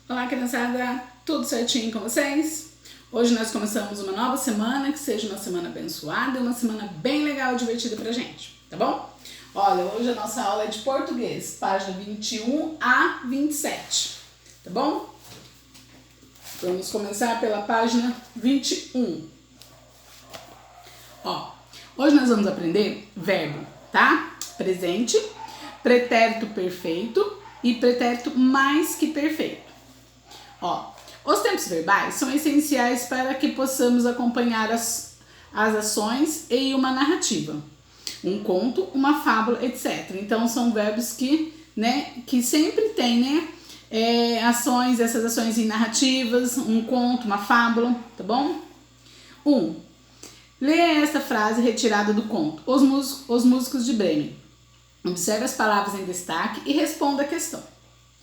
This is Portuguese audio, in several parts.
Olá, criançada! Tudo certinho com vocês? Hoje nós começamos uma nova semana, que seja uma semana abençoada e uma semana bem legal e divertida pra gente, tá bom? Olha, hoje a nossa aula é de português, página 21 a 27, tá bom? Vamos começar pela página 21. Ó, hoje nós vamos aprender verbo, tá? Presente, pretérito perfeito e pretérito mais que perfeito. Ó, os tempos verbais são essenciais para que possamos acompanhar as ações em uma narrativa, um conto, uma fábula, etc. Então são verbos que sempre tem, ações, essas ações em narrativas, um conto, uma fábula, tá bom? 1. Leia esta frase retirada do conto Os Músicos de Bremen. Observe as palavras em destaque e responda a questão.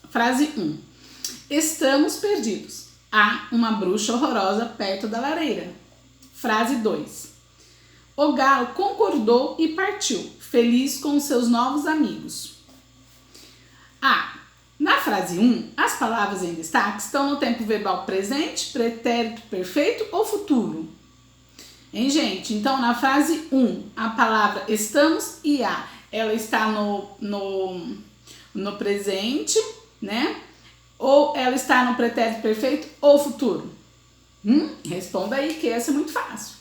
Frase 1. Estamos perdidos. Há uma bruxa horrorosa perto da lareira. Frase 2. O galo concordou e partiu, feliz com seus novos amigos. Na frase 1, as palavras em destaque estão no tempo verbal presente, pretérito perfeito ou futuro? Hein, gente? Então, na frase 1, a palavra estamos e há, ela está no presente, né? Ou ela está no pretérito perfeito ou futuro? Responda aí, que essa é muito fácil.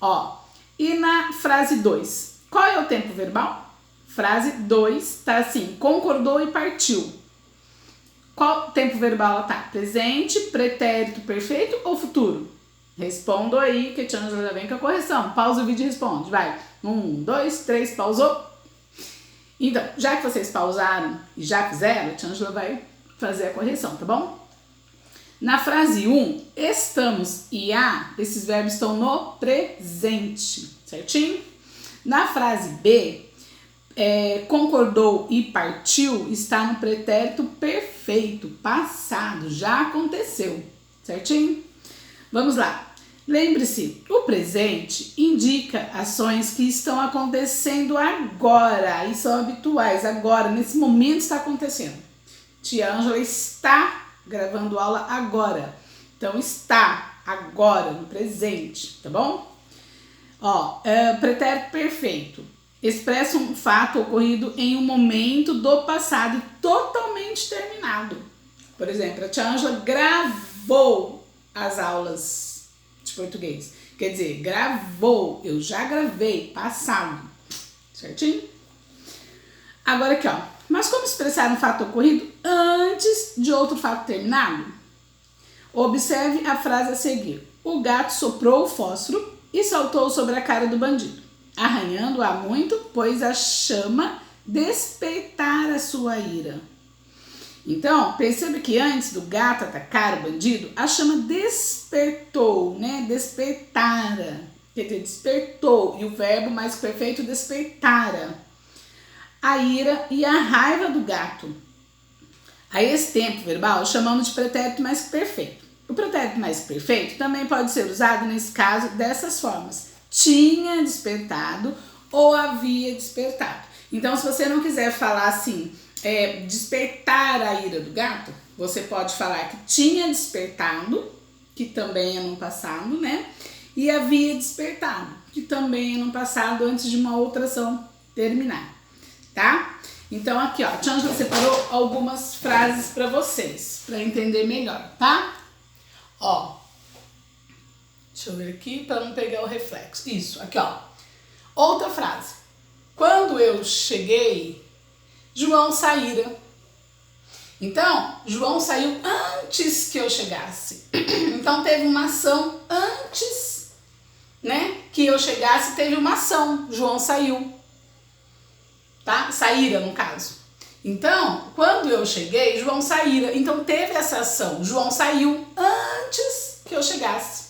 Ó, e na frase 2, qual é o tempo verbal? Frase 2 tá assim, concordou e partiu. Qual tempo verbal ela tá? Presente, pretérito perfeito ou futuro? Responda aí, que a tia Angela já vem com a correção. Pausa o vídeo e responde, vai. 1, 2, 3, pausou? Então, já que vocês pausaram e já fizeram, a tia Angela vai fazer a correção, tá bom? Na frase 1, estamos e há, esses verbos estão no presente, certinho? Na frase B, concordou e partiu, está no pretérito perfeito, passado, já aconteceu, certinho? Vamos lá. Lembre-se, o presente indica ações que estão acontecendo agora e são habituais, agora, nesse momento está acontecendo. Tia Ângela está gravando aula agora. Então, está agora, no presente, tá bom? Ó, pretérito perfeito. Expressa um fato ocorrido em um momento do passado totalmente terminado. Por exemplo, a tia Ângela gravou as aulas de português. Quer dizer, gravou, eu já gravei, passado. Certinho? Agora aqui, ó. Mas como expressar um fato ocorrido antes de outro fato terminado? Observe a frase a seguir. O gato soprou o fósforo e saltou sobre a cara do bandido, arranhando-a muito, pois a chama despertara sua ira. Então, percebe que antes do gato atacar o bandido, a chama despertou, né? Despertara. Quer dizer, despertou. E o verbo mais perfeito, despertara. A ira e a raiva do gato. A esse tempo verbal chamamos de pretérito mais que perfeito. O pretérito mais que perfeito também pode ser usado nesse caso dessas formas. Tinha despertado ou havia despertado. Então, se você não quiser falar assim, despertar a ira do gato, você pode falar que tinha despertado, que também é no passado, né? E havia despertado, que também é no passado, antes de uma outra ação terminar. Tá? Então aqui, ó, a tia Ângela separou algumas frases para vocês, para entender melhor, tá? Ó, deixa eu ver aqui para não pegar o reflexo. Isso, aqui, ó. Outra frase. Quando eu cheguei, João saíra. Então, João saiu antes que eu chegasse. Então teve uma ação antes, né? Que eu chegasse, teve uma ação. João saiu. Tá? Saíra, no caso. Então, quando eu cheguei, João saíra. Então, teve essa ação. João saiu antes que eu chegasse.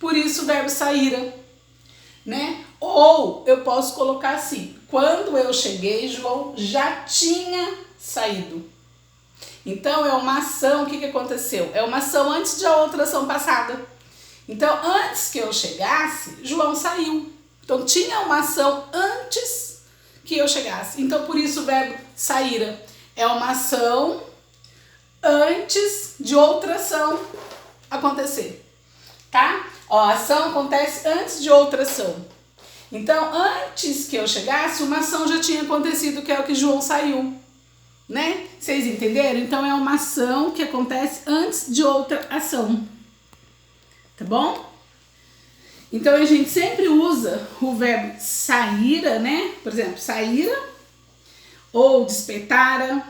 Por isso, o verbo saíra, né? Ou, eu posso colocar assim. Quando eu cheguei, João já tinha saído. Então, é uma ação. O que aconteceu? É uma ação antes de a outra ação passada. Então, antes que eu chegasse, João saiu. Então, tinha uma ação antes que eu chegasse. Então, por isso o verbo saíra é uma ação antes de outra ação acontecer, tá? Ó, a ação acontece antes de outra ação. Então, antes que eu chegasse, uma ação já tinha acontecido, que é o que João saiu, né? Vocês entenderam? Então, é uma ação que acontece antes de outra ação, tá bom? Então, a gente sempre usa o verbo saíra, né? Por exemplo, saíra ou despertara.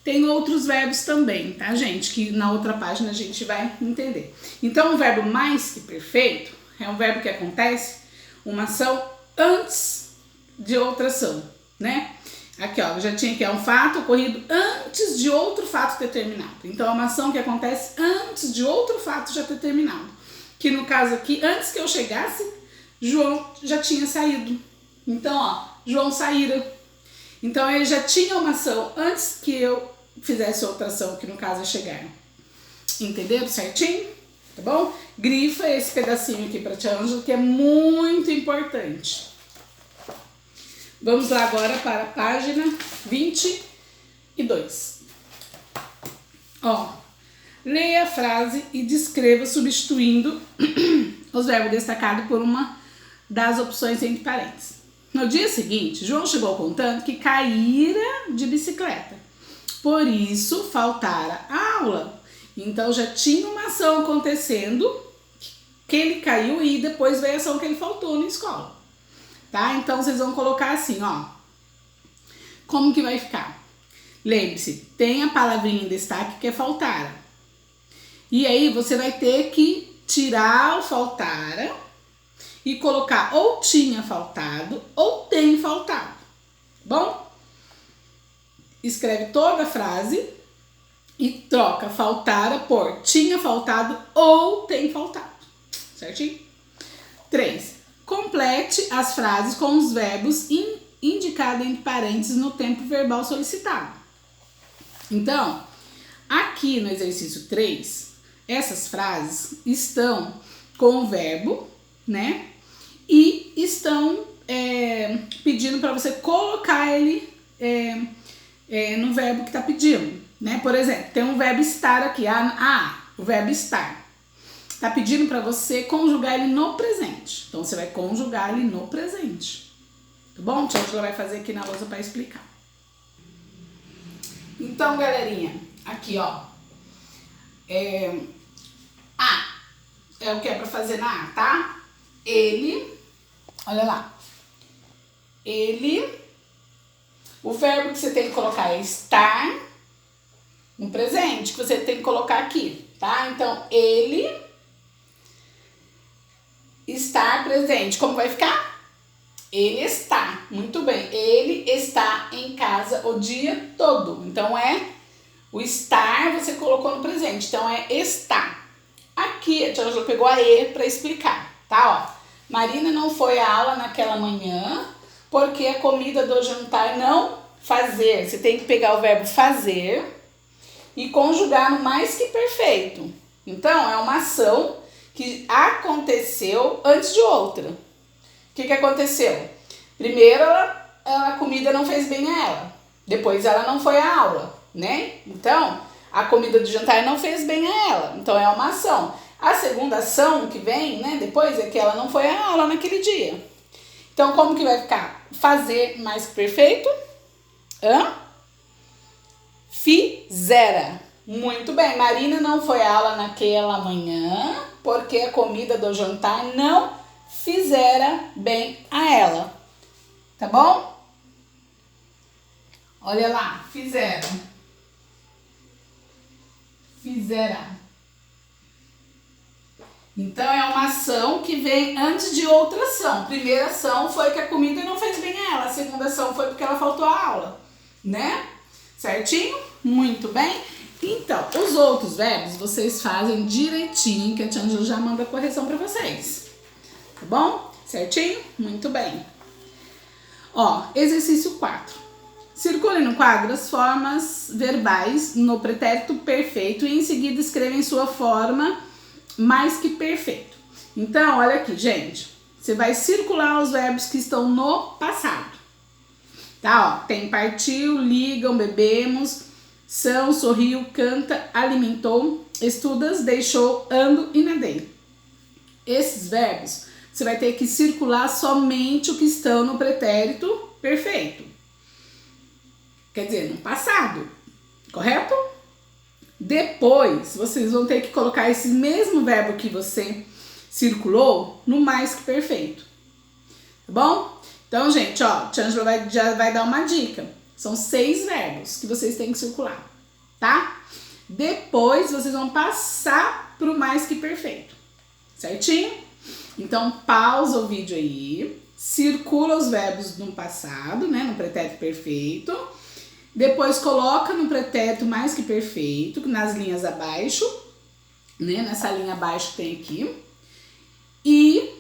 Tem outros verbos também, tá, gente? Que na outra página a gente vai entender. Então, o verbo mais que perfeito é um verbo que acontece uma ação antes de outra ação, né? Aqui, ó, já tinha aqui, é um fato ocorrido antes de outro fato ter terminado. Então, é uma ação que acontece antes de outro fato já ter terminado. Que no caso aqui, antes que eu chegasse, João já tinha saído. Então, ó, João saíra. Então, ele já tinha uma ação antes que eu fizesse outra ação, que no caso é chegar. Entenderam certinho? Tá bom? Grifa esse pedacinho aqui pra tia Ângela, que é muito importante. Vamos lá agora para a página 22. Ó, leia a frase e descreva substituindo os verbos destacados por uma das opções entre parênteses. No dia seguinte, João chegou contando que caíra de bicicleta. Por isso, faltara a aula. Então, já tinha uma ação acontecendo, que ele caiu e depois veio a ação que ele faltou na escola. Tá? Então, vocês vão colocar assim, ó. Como que vai ficar? Lembre-se, tem a palavrinha em destaque que é faltara. E aí, você vai ter que tirar o faltara e colocar ou tinha faltado ou tem faltado. Bom? Escreve toda a frase e troca faltara por tinha faltado ou tem faltado. Certinho? 3. Complete as frases com os verbos indicados entre parênteses no tempo verbal solicitado. Então, aqui no exercício 3, essas frases estão com o verbo, né? E estão pedindo para você colocar ele no verbo que está pedindo, né? Por exemplo, tem um verbo estar aqui, o verbo estar. Tá pedindo para você conjugar ele no presente. Então, você vai conjugar ele no presente. Tá bom? Tia Ângela vai fazer aqui na lousa para explicar. Então, galerinha, aqui, ó. É o que é para fazer na A, tá? Ele, olha lá. Ele, o verbo que você tem que colocar é estar no presente, que você tem que colocar aqui, tá? Então, ele estar presente. Como vai ficar? Ele está. Muito bem. Ele está em casa o dia todo. Então, o estar você colocou no presente. Então, é está. Aqui, a tia Ângela pegou a E para explicar, tá? Ó, Marina não foi à aula naquela manhã porque a comida do jantar não fazer. Você tem que pegar o verbo fazer e conjugar no mais que perfeito. Então, é uma ação que aconteceu antes de outra. O que aconteceu? Primeiro, a comida não fez bem a ela. Depois, ela não foi à aula, né? Então, a comida do jantar não fez bem a ela. Então, é uma ação. A segunda ação que vem, né, depois, é que ela não foi à aula naquele dia. Então, como que vai ficar? Fazer mais que perfeito? Fizera. Muito bem. Marina não foi à aula naquela manhã porque a comida do jantar não fizera bem a ela. Tá bom? Olha lá. Fizeram. Fizera. Então, é uma ação que vem antes de outra ação. A primeira ação foi que a comida não fez bem a ela. A segunda ação foi porque ela faltou à aula, né? Certinho? Muito bem. Então, os outros verbos vocês fazem direitinho, que a tia Ângela já manda a correção para vocês. Tá bom? Certinho? Muito bem. Ó, exercício 4. Circule no quadro as formas verbais no pretérito perfeito e em seguida escrevem sua forma mais que perfeito. Então, olha aqui, gente. Você vai circular os verbos que estão no passado. Tá, ó. Tem partiu, ligam, bebemos. são, sorriu, canta, alimentou, estudas, deixou, ando e nadei. Esses verbos, você vai ter que circular somente o que estão no pretérito perfeito. Quer dizer, no passado, correto? Depois, vocês vão ter que colocar esse mesmo verbo que você circulou no mais que perfeito. Tá bom? Então, gente, ó, Tia Ângela já vai dar uma dica. São 6 verbos que vocês têm que circular, tá? Depois, vocês vão passar pro mais que perfeito. Certinho? Então, pausa o vídeo aí. Circula os verbos no passado, né? No pretérito perfeito. Depois coloca no pretérito mais que perfeito, nas linhas abaixo, né? Nessa linha abaixo que tem aqui. E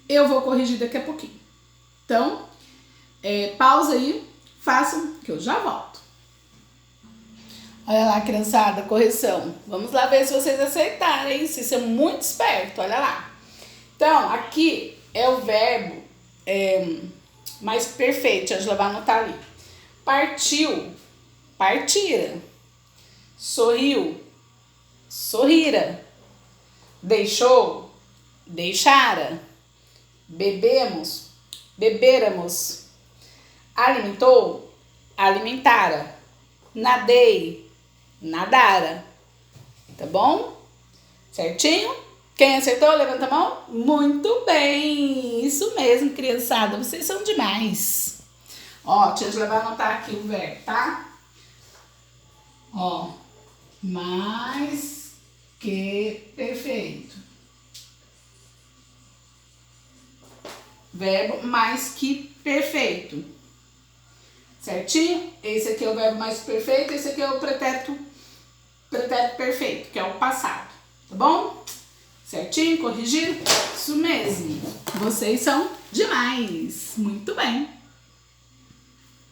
eu vou corrigir daqui a pouquinho. Então, pausa aí, façam que eu já volto. Olha lá, criançada, correção. Vamos lá ver se vocês acertaram, hein? Vocês são muito espertos, olha lá. Então, aqui é o verbo mais perfeito, a Angela vai anotar ali. Partiu, partira. Sorriu, sorrira. Deixou, deixara. Bebemos, beberamos. Alimentou, alimentara. Nadei, nadara. Tá bom? Certinho? Quem acertou, levanta a mão. Muito bem! Isso mesmo, criançada. Vocês são demais. Ó, tia Angela vai anotar aqui o verbo, tá? Ó, mais que perfeito. Verbo mais que perfeito. Certinho? Esse aqui é o verbo mais perfeito, esse aqui é o pretérito perfeito, que é o passado. Tá bom? Certinho? Corrigido? Isso mesmo. Vocês são demais. Muito bem.